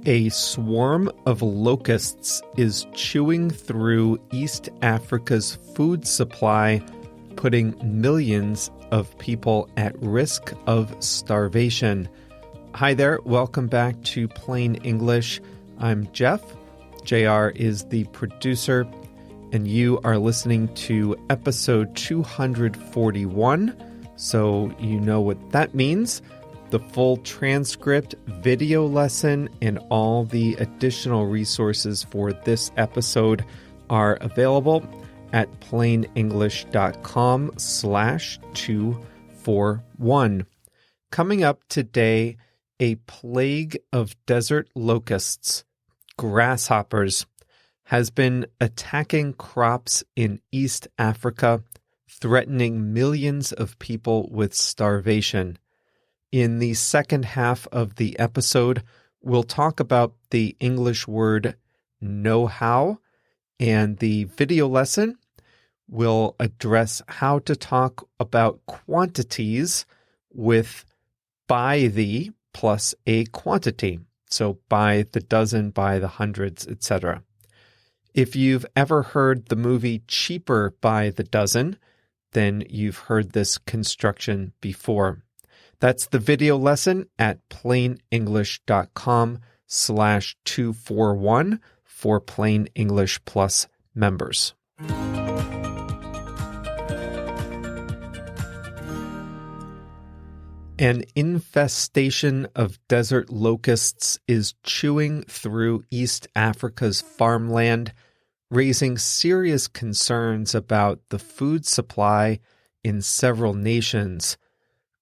A swarm of locusts is chewing through East Africa's food supply, putting millions of people at risk of starvation. Hi there, welcome back to Plain English. I'm Jeff. JR is the producer, and you are listening to episode 241, so you know what that means. The full transcript, video lesson, and all the additional resources for this episode are available at plainenglish.com/241. Coming up today, a plague of desert locusts, grasshoppers, has been attacking crops in East Africa, threatening millions of people with starvation. In the second half of the episode, we'll talk about the English word know-how, and the video lesson will address how to talk about quantities with by the plus a quantity. So by the dozen, by the hundreds, etc. If you've ever heard the movie Cheaper by the Dozen, then you've heard this construction before. That's the video lesson at plainenglish.com/241 for Plain English Plus members. An infestation of desert locusts is chewing through East Africa's farmland, raising serious concerns about the food supply in several nations.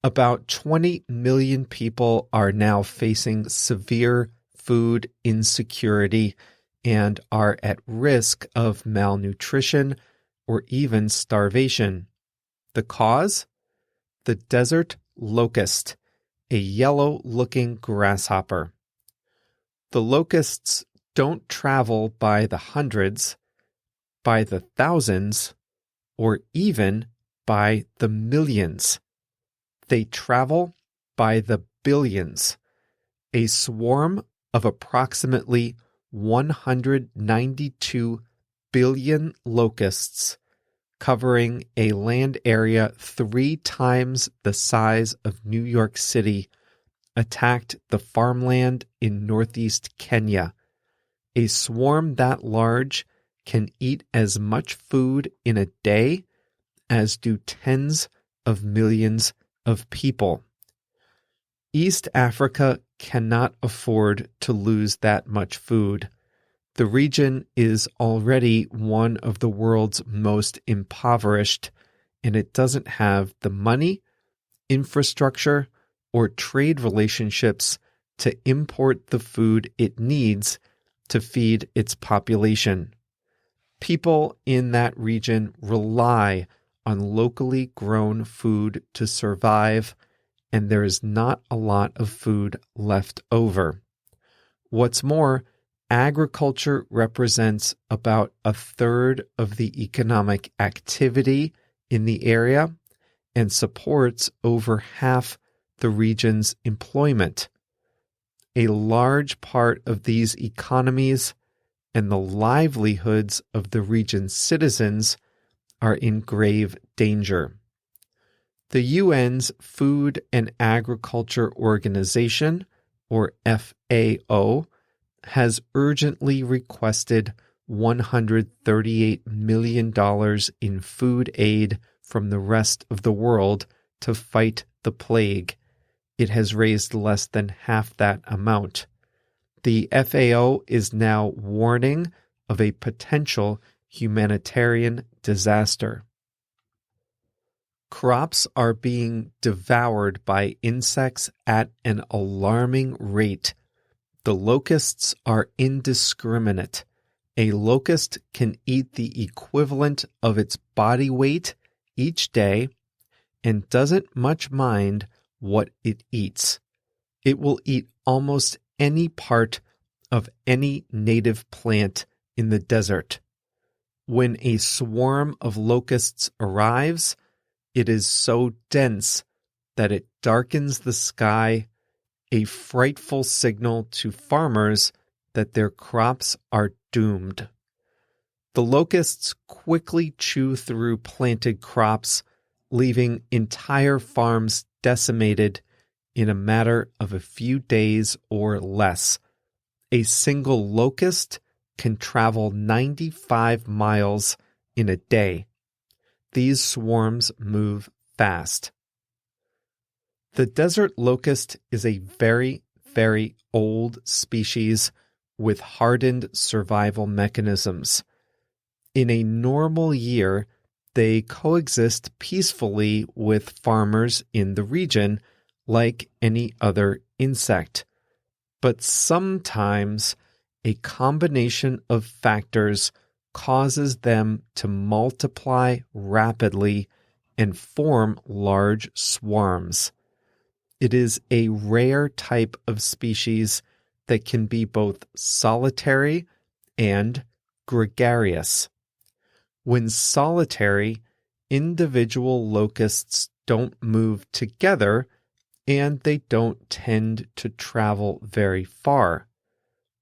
About 20 million people are now facing severe food insecurity and are at risk of malnutrition or even starvation. The cause? The desert locust, a yellow-looking grasshopper. The locusts don't travel by the hundreds, by the thousands, or even by the millions. They travel by the billions. A swarm of approximately 192 billion locusts, covering a land area 3 times the size of New York City, attacked the farmland in northeast Kenya. A swarm that large can eat as much food in a day as do tens of millions of people. East Africa cannot afford to lose that much food. The region is already one of the world's most impoverished, and it doesn't have the money, infrastructure, or trade relationships to import the food it needs to feed its population. People in that region rely on locally grown food to survive, and there is not a lot of food left over. What's more, agriculture represents about a third of the economic activity in the area and supports over half the region's employment. A large part of these economies and the livelihoods of the region's citizens are in grave danger. The UN's Food and Agriculture Organization, or FAO, has urgently requested $138 million in food aid from the rest of the world to fight the plague. It has raised less than half that amount. The FAO is now warning of a potential humanitarian disaster. Crops are being devoured by insects at an alarming rate. The locusts are indiscriminate. A locust can eat the equivalent of its body weight each day and doesn't much mind what it eats. It will eat almost any part of any native plant in the desert. When a swarm of locusts arrives, it is so dense that it darkens the sky a frightful signal to farmers that their crops are doomed. The locusts quickly chew through planted crops, leaving entire farms decimated in a matter of a few days or less. A single locust can travel 95 miles in a day. These swarms move fast. The desert locust is a very, very old species with hardened survival mechanisms. In a normal year, they coexist peacefully with farmers in the region like any other insect. But sometimes a combination of factors causes them to multiply rapidly and form large swarms. It is a rare type of species that can be both solitary and gregarious. When solitary, individual locusts don't move together and they don't tend to travel very far.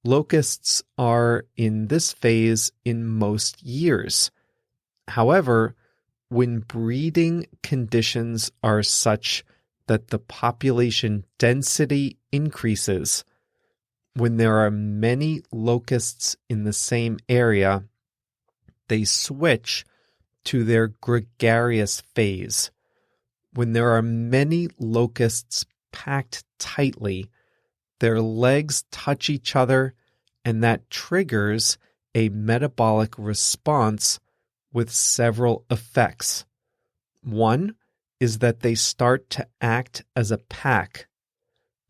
Locusts are in this phase in most years. However, when breeding conditions are such that the population density increases, when there are many locusts in the same area, they switch to their gregarious phase. When there are many locusts packed tightly, their legs touch each other, and that triggers a metabolic response with several effects. One is that they start to act as a pack.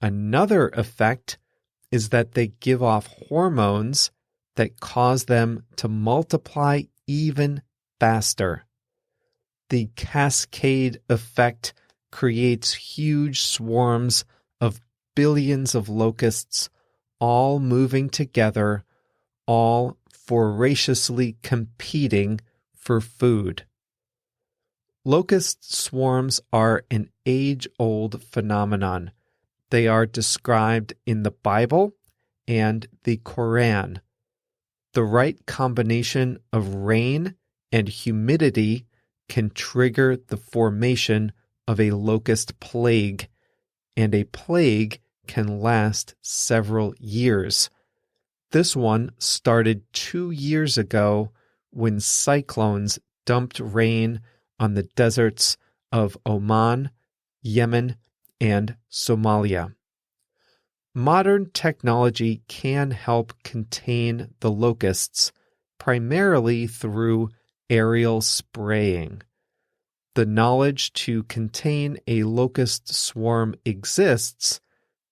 Another effect is that they give off hormones that cause them to multiply even faster. The cascade effect creates huge swarms of billions of locusts, all moving together, all voraciously competing for food. Locust swarms are an age-old phenomenon. They are described in the Bible and the Quran. The right combination of rain and humidity can trigger the formation of a locust plague, and a plague can last several years. This one started 2 years ago when cyclones dumped rain on the deserts of Oman, Yemen, and Somalia. Modern technology can help contain the locusts, primarily through aerial spraying. The knowledge to contain a locust swarm exists,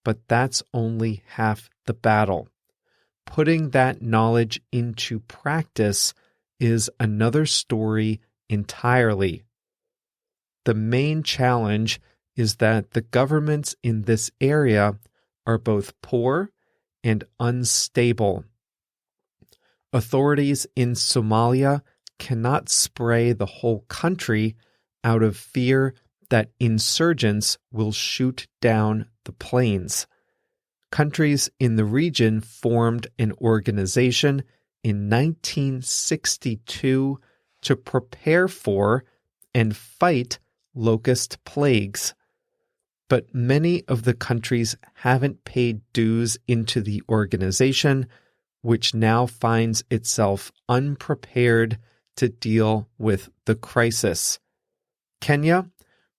but that's only half the battle. Putting that knowledge into practice is another story entirely. The main challenge is that the governments in this area are both poor and unstable. Authorities in Somalia cannot spray the whole country out of fear that insurgents will shoot down the planes. Countries in the region formed an organization in 1962 to prepare for and fight locust plagues. But many of the countries haven't paid dues into the organization, which now finds itself unprepared to deal with the crisis. Kenya,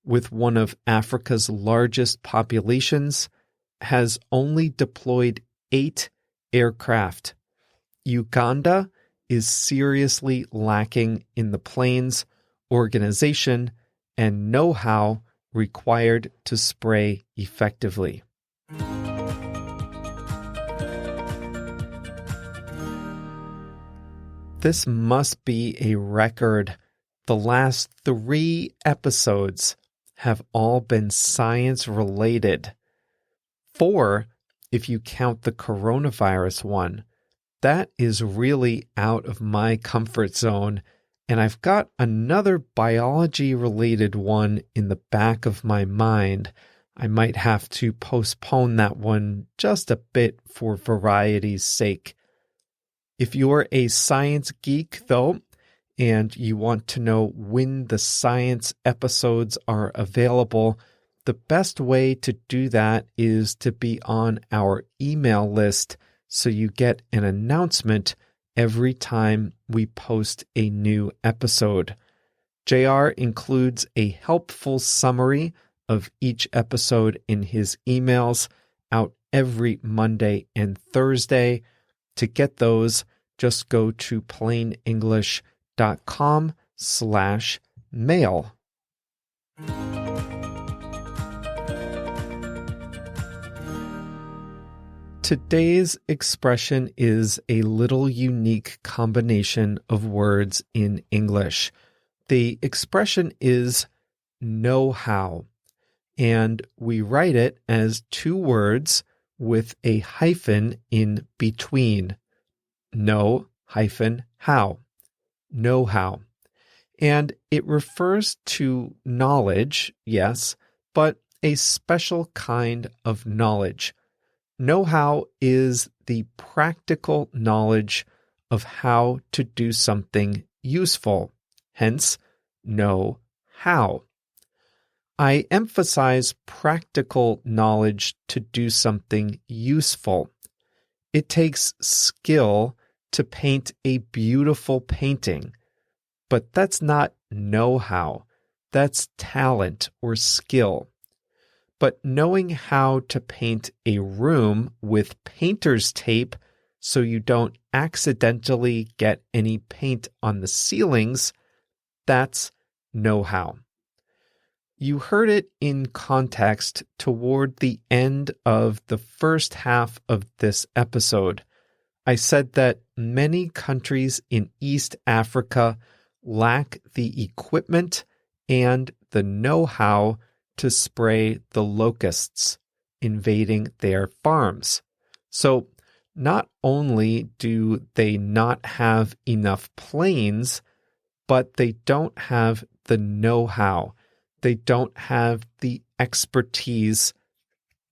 with one of Africa's largest populations, has only deployed 8 aircraft. Uganda is seriously lacking in the planes, organization, and know-how required to spray effectively. This must be a record. The last 3 episodes have all been science-related. 4, if you count the coronavirus one. That is really out of my comfort zone, and I've got another biology-related one in the back of my mind. I might have to postpone that one just a bit for variety's sake. If you're a science geek, though, and you want to know when the science episodes are available, the best way to do that is to be on our email list so you get an announcement every time we post a new episode. JR includes a helpful summary of each episode in his emails out every Monday and Thursday. To get those, just go to plainenglish.com/mail. Today's expression is a little unique combination of words in English. The expression is know-how, and we write it as two words with a hyphen in between. Know-how. Know-how. And it refers to knowledge, yes, but a special kind of knowledge. Know-how is the practical knowledge of how to do something useful, hence, know how. I emphasize practical knowledge to do something useful. It takes skill to paint a beautiful painting, but that's not know-how. That's talent or skill. But knowing how to paint a room with painter's tape so you don't accidentally get any paint on the ceilings, that's know-how. You heard it in context toward the end of the first half of this episode. I said that many countries in East Africa lack the equipment and the know-how to spray the locusts invading their farms. So not only do they not have enough planes, but they don't have the know-how. They don't have the expertise,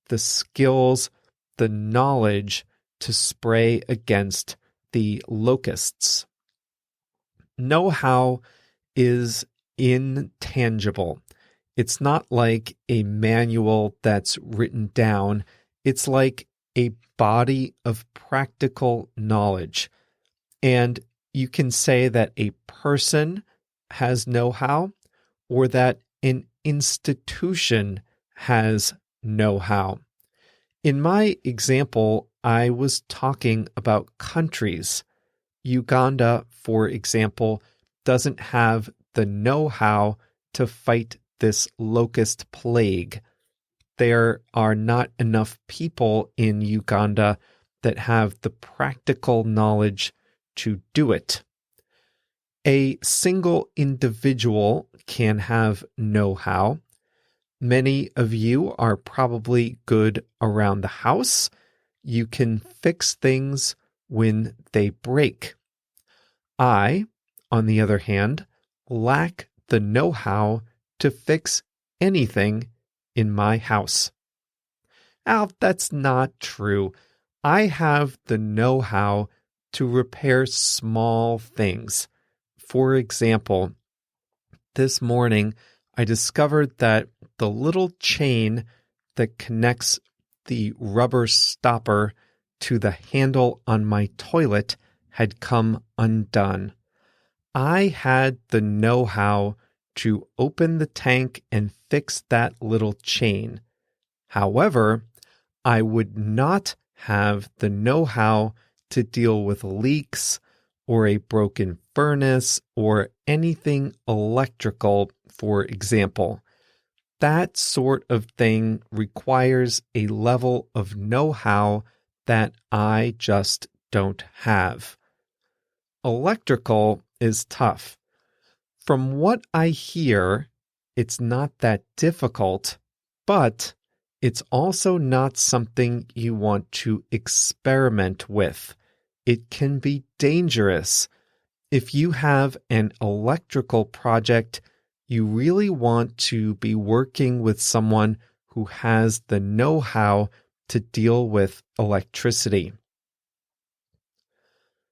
the skills, the knowledge to spray against the locusts. Know-how is intangible. It's not like a manual that's written down. It's like a body of practical knowledge. And you can say that a person has know-how or that an institution has know-how. In my example, I was talking about countries. Uganda, for example, doesn't have the know-how to fight this locust plague. There are not enough people in Uganda that have the practical knowledge to do it. A single individual can have know-how. Many of you are probably good around the house. You can fix things when they break. I, on the other hand, lack the know-how to fix anything in my house. Now, that's not true. I have the know-how to repair small things. For example, this morning I discovered that the little chain that connects the rubber stopper to the handle on my toilet had come undone. I had the know-how to open the tank and fix that little chain. However, I would not have the know-how to deal with leaks or a broken furnace or anything electrical, for example. That sort of thing requires a level of know-how that I just don't have. Electrical is tough. From what I hear, it's not that difficult, but it's also not something you want to experiment with. It can be dangerous. If you have an electrical project, you really want to be working with someone who has the know-how to deal with electricity.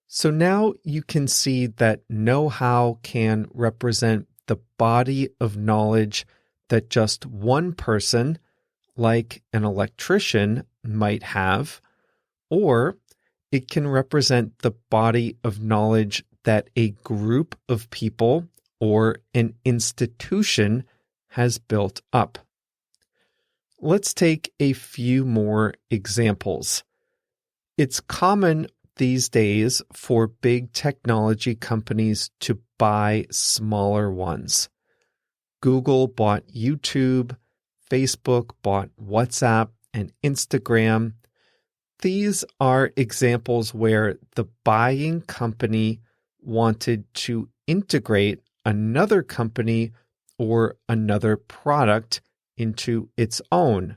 So now you can see that know-how can represent the body of knowledge that just one person, like an electrician, might have, or it can represent the body of knowledge that a group of people or an institution has built up. Let's take a few more examples. It's common these days for big technology companies to buy smaller ones. Google bought YouTube, Facebook bought WhatsApp and Instagram. These are examples where the buying company wanted to integrate another company or another product into its own.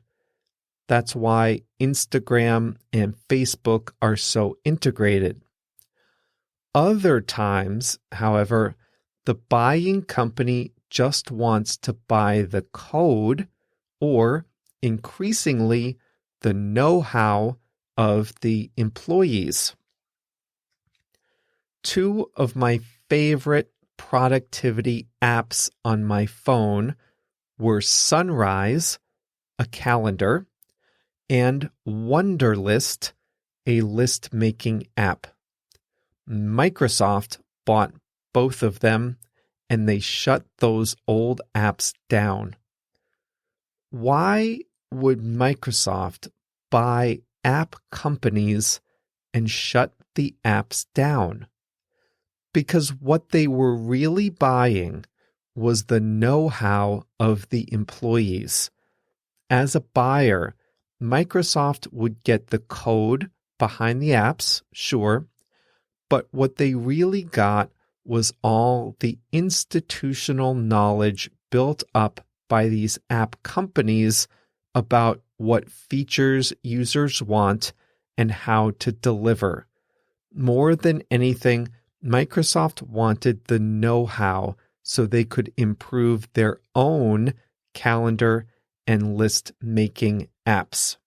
That's why Instagram and Facebook are so integrated. Other times, however, the buying company just wants to buy the code or, increasingly, the know-how of the employees. Two of my favorite productivity apps on my phone were Sunrise, a calendar, and Wunderlist, a list-making app. Microsoft bought both of them, and they shut those old apps down. Why would Microsoft buy app companies and shut the apps down? Because what they were really buying was the know-how of the employees. As a buyer, Microsoft would get the code behind the apps, sure, but what they really got was all the institutional knowledge built up by these app companies about what features users want and how to deliver. More than anything, Microsoft wanted the know-how so they could improve their own calendar and list-making apps.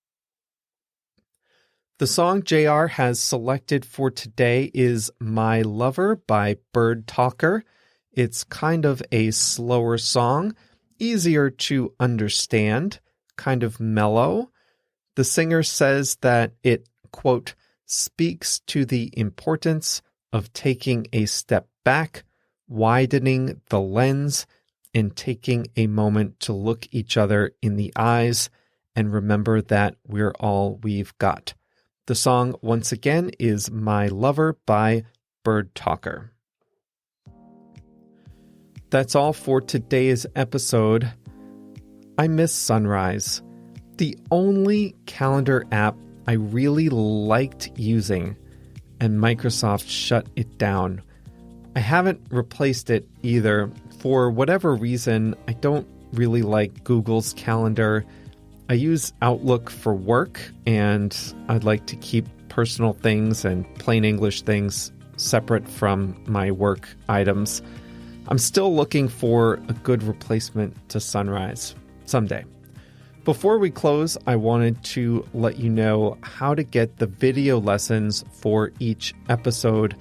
The song JR has selected for today is My Lover by Bird Talker. It's kind of a slower song, easier to understand, kind of mellow. The singer says that it, quote, speaks to the importance of taking a step back, widening the lens, and taking a moment to look each other in the eyes and remember that we're all we've got. The song, once again, is My Lover by Bird Talker. That's all for today's episode. I miss Sunrise, the only calendar app I really liked using, and Microsoft shut it down. I haven't replaced it either. For whatever reason, I don't really like Google's calendar. I use Outlook for work, and I'd like to keep personal things and plain English things separate from my work items. I'm still looking for a good replacement to Sunrise someday. Before we close, I wanted to let you know how to get the video lessons for each episode.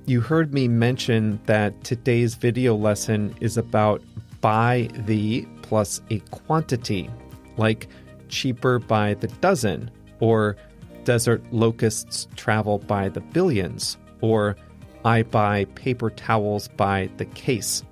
You heard me mention that today's video lesson is about by the plus a quantity, like cheaper by the dozen, or desert locusts travel by the billions, or I buy paper towels by the case.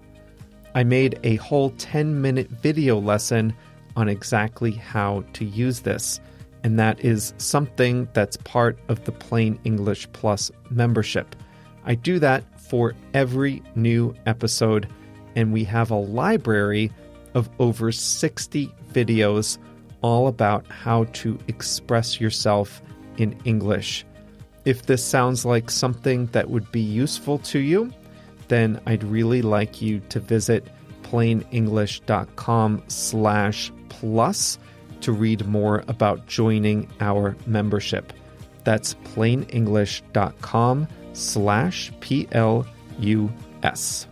I made a whole 10-minute video lesson on exactly how to use this, and that is something that's part of the Plain English Plus membership. I do that for every new episode, and we have a library of over 60 videos all about how to express yourself in English. If this sounds like something that would be useful to you, then I'd really like you to visit plainenglish.com/plus to read more about joining our membership. That's plainenglish.com/PLUS.